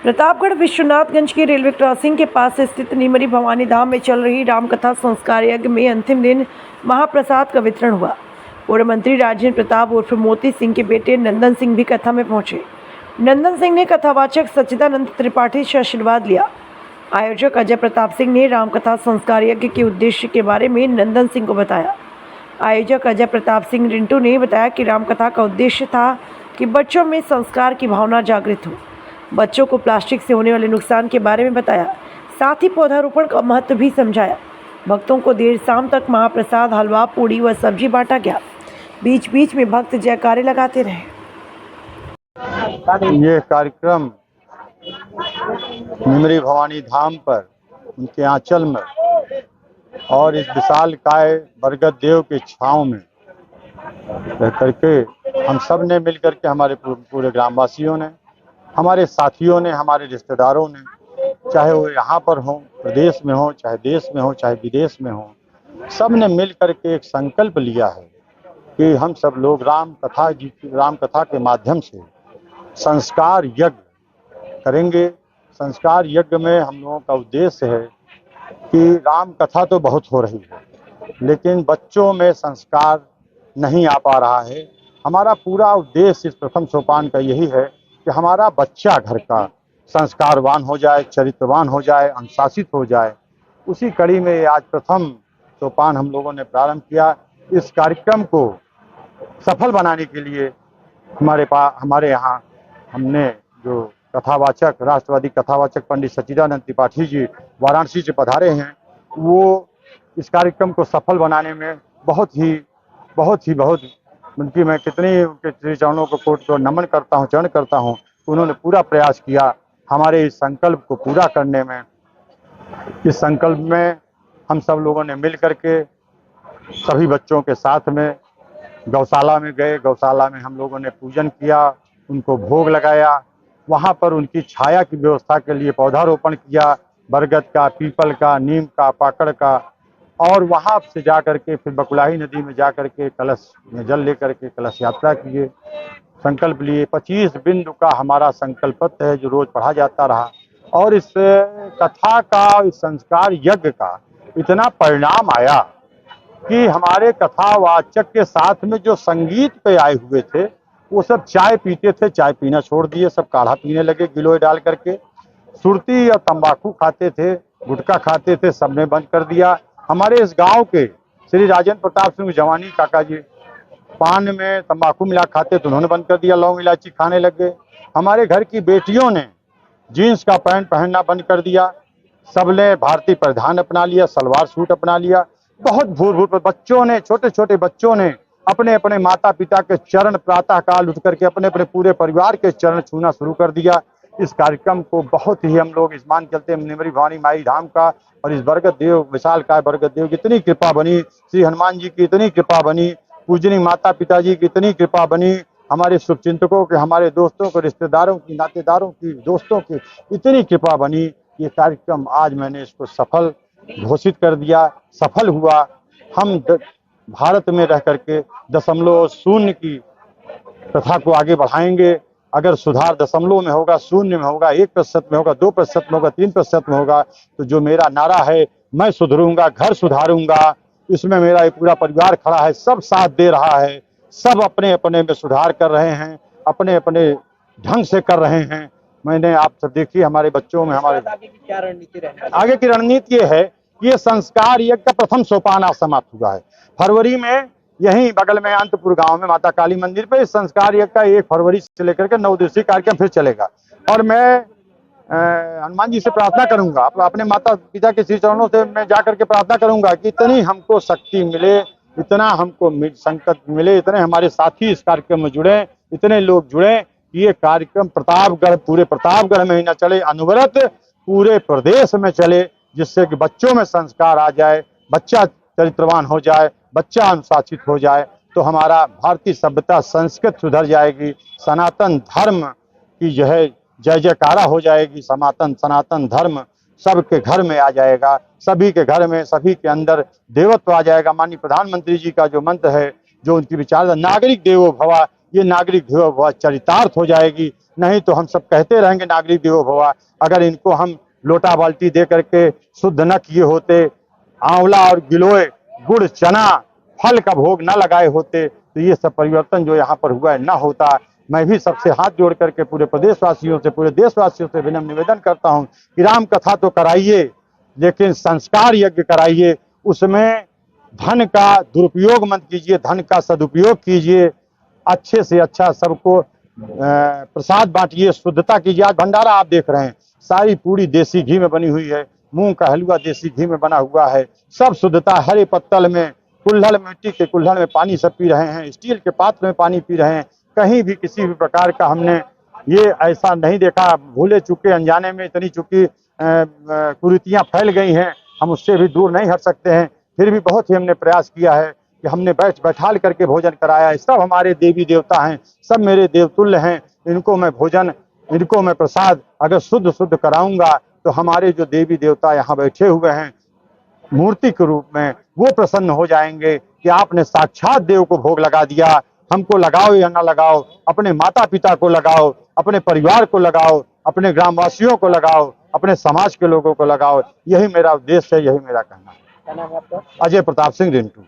प्रतापगढ़ विश्वनाथगंज के railway crossing के पास स्थित निमरी भवानी धाम में चल रही रामकथा संस्कार यज्ञ में अंतिम दिन महाप्रसाद का वितरण हुआ। पूर्व मंत्री राजेंद्र प्रताप उर्फ मोती सिंह के बेटे नंदन सिंह भी कथा में पहुंचे। नंदन सिंह ने कथावाचक सच्चिदानंद त्रिपाठी से आशीर्वाद लिया। आयोजक अजय प्रताप सिंह ने रामकथा संस्कार यज्ञ के उद्देश्य के बारे में नंदन सिंह को बताया। आयोजक अजय प्रताप सिंह रिंटू ने बताया कि रामकथा का उद्देश्य था कि बच्चों में संस्कार की भावना जागृत हो। बच्चों को प्लास्टिक से होने वाले नुकसान के बारे में बताया, साथ ही पौधारोपण का महत्व भी समझाया। भक्तों को देर शाम तक महाप्रसाद, हलवा, पूड़ी व सब्जी बांटा गया। बीच बीच में भक्त जयकारे लगाते रहे। ये कार्यक्रम निमरी भवानी धाम पर उनके आंचल में और इस विशाल काय बरगद देव के छांव में रह करके हम सब ने मिल करके, हमारे पूरे ग्रामवासियों ने, हमारे साथियों ने, हमारे रिश्तेदारों ने, चाहे वो यहाँ पर हो, प्रदेश में हो, चाहे देश में हो, चाहे विदेश में हो, सब ने मिल करके एक संकल्प लिया है कि हम सब लोग राम कथा के माध्यम से संस्कार यज्ञ करेंगे। संस्कार यज्ञ में हम लोगों का उद्देश्य है कि राम कथा तो बहुत हो रही है, लेकिन बच्चों में संस्कार नहीं आ पा रहा है। हमारा पूरा उद्देश्य इस प्रथम सोपान का यही है कि हमारा बच्चा घर का संस्कारवान हो जाए, चरित्रवान हो जाए, अनुशासित हो जाए। उसी कड़ी में आज प्रथम सोपान हम लोगों ने प्रारंभ किया। इस कार्यक्रम को सफल बनाने के लिए हमारे यहाँ हमने जो कथावाचक, राष्ट्रवादी कथावाचक पंडित सच्चिदानंद त्रिपाठी जी वाराणसी से पधारे हैं, वो इस कार्यक्रम को सफल बनाने में बहुत उनकी मैं कितनी उनके श्री चरणों को कोट को नमन करता हूँ, चरण करता हूँ। उन्होंने पूरा प्रयास किया हमारे इस संकल्प को पूरा करने में। इस संकल्प में हम सब लोगों ने मिल करके सभी बच्चों के साथ में गौशाला में गए। गौशाला में हम लोगों ने पूजन किया, उनको भोग लगाया। वहाँ पर उनकी छाया की व्यवस्था के लिए पौधारोपण किया, बरगद का, पीपल का, नीम का, पाकड़ का। और वहाँ से जा करके फिर बकुलाही नदी में जा करके कलश में जल लेकर के कलश यात्रा किए, संकल्प लिए। 25 बिंदु का हमारा संकल्प पत्र है जो रोज पढ़ा जाता रहा। और इस कथा का, इस संस्कार यज्ञ का इतना परिणाम आया कि हमारे कथावाचक के साथ में जो संगीत पे आए हुए थे वो सब चाय पीते थे, चाय पीना छोड़ दिए, सब काढ़ा पीने लगे गिलोय डाल करके। सुरती और तंबाकू खाते थे, गुटखा खाते थे, सबने बंद कर दिया। हमारे इस गांव के श्री राजेंद्र प्रताप सिंह जवानी काका जी पान में तंबाकू मिला खाते तो उन्होंने बंद कर दिया, लौंग इलायची खाने लग गए। हमारे घर की बेटियों ने जीन्स का पैंट पहनना बंद कर दिया, सबने भारतीय परिधान अपना लिया, सलवार सूट अपना लिया। बहुत भूर पर बच्चों ने, छोटे छोटे बच्चों ने अपने अपने माता पिता के चरण प्रातः काल उठ करके अपने अपने पूरे परिवार के चरण छूना शुरू कर दिया। इस कार्यक्रम को बहुत ही हम लोग मान चलते हैं निमरी भवानी माई धाम का। और इस बरगद देव, विशाल काय बरगद देव की इतनी कृपा बनी, श्री हनुमान जी की इतनी कृपा बनी, पूजनी माता पिताजी की इतनी कृपा बनी, हमारे शुभचिंतकों के, हमारे दोस्तों के, रिश्तेदारों की, नातेदारों की, दोस्तों की इतनी कृपा बनी। ये कार्यक्रम आज मैंने इसको सफल घोषित कर दिया, सफल हुआ। हम भारत में रह करके 0.0 की प्रथा को आगे बढ़ाएंगे। अगर सुधार दशमलव में होगा, शून्य में होगा, 1% में होगा, 2% में होगा, 3% में होगा, तो जो मेरा नारा है, मैं सुधरूंगा, घर सुधारूंगा, इसमें मेरा एक पूरा परिवार खड़ा है, सब साथ दे रहा है, सब अपने अपने में सुधार कर रहे हैं, अपने अपने ढंग से कर रहे हैं। मैंने आप सब देखिए हमारे बच्चों में, हमारे आगे की रणनीति ये है कि ये संस्कार यज्ञ का प्रथम सोपान आज समाप्त हुआ है। फरवरी में यहीं बगल में अंतपुर गांव में माता काली मंदिर पे इस संस्कार यज्ञ का 1 फरवरी से लेकर के 9 दिवसीय कार्यक्रम फिर चलेगा। और मैं हनुमान जी से प्रार्थना करूंगा, अपने माता पिता के श्री चरणों से मैं जाकर के प्रार्थना करूंगा कि इतनी हमको शक्ति मिले, इतना हमको संकट मिले, इतने हमारे साथी इस कार्यक्रम में जुड़े, इतने लोग जुड़े कि ये कार्यक्रम प्रतापगढ़, पूरे प्रतापगढ़ में ही न चले, अनवरत पूरे प्रदेश में चले, जिससे कि बच्चों में संस्कार आ जाए, बच्चा चरित्रवान हो जाए, बच्चा अनुशासित हो जाए, तो हमारा भारतीय सभ्यता, संस्कृत सुधर जाएगी, सनातन धर्म की जो है जय जयकारा हो जाएगी। सनातन धर्म सबके घर में आ जाएगा, सभी के घर में, सभी के अंदर देवत्व आ जाएगा। माननीय प्रधानमंत्री जी का जो मंत्र है, जो उनकी विचार, नागरिक देवो भवा, ये नागरिक देवो भव चरितार्थ हो जाएगी। नहीं तो हम सब कहते रहेंगे नागरिक देवो भव। अगर इनको हम लोटा बाल्टी दे करके शुद्ध न किए होते, आंवला और गिलोय गुड़ चना फल का भोग न लगाए होते, तो ये सब परिवर्तन जो यहाँ पर हुआ है न होता। मैं भी सबसे हाथ जोड़ करके पूरे प्रदेशवासियों से, पूरे देशवासियों से विनम्र निवेदन करता हूँ कि राम कथा तो कराइए, लेकिन संस्कार यज्ञ कराइए। उसमें धन का दुरुपयोग मत कीजिए, धन का सदुपयोग कीजिए। अच्छे से अच्छा सबको प्रसाद बांटिए, शुद्धता कीजिए। आज भंडारा आप देख रहे हैं, सारी पूरी देसी घी में बनी हुई है, मूंग का हलवा देसी घी में बना हुआ है, सब शुद्धता। हरे पत्तल में, कुल्हड़ मिट्टी के कुल्हड़ में पानी सब पी रहे हैं, स्टील के पात्र में पानी पी रहे हैं। कहीं भी किसी भी प्रकार का हमने ये ऐसा नहीं देखा। भूले चुके अनजाने में इतनी चुकी कुरीतियां फैल गई हैं, हम उससे भी दूर नहीं हट सकते हैं। फिर भी बहुत ही हमने प्रयास किया है कि हमने बैठाल करके भोजन कराया है। सब हमारे देवी देवता हैं, सब मेरे देवतुल्य हैं। इनको मैं भोजन, इनको मैं प्रसाद अगर शुद्ध कराऊंगा तो हमारे जो देवी देवता यहाँ बैठे हुए हैं मूर्ति के रूप में, वो प्रसन्न हो जाएंगे कि आपने साक्षात देव को भोग लगा दिया। हमको लगाओ या ना लगाओ, अपने माता पिता को लगाओ, अपने परिवार को लगाओ, अपने ग्रामवासियों को लगाओ, अपने समाज के लोगों को लगाओ। यही मेरा उद्देश्य है, यही मेरा कहना है। क्या नाम है आपका? अजय प्रताप सिंह रिंटू।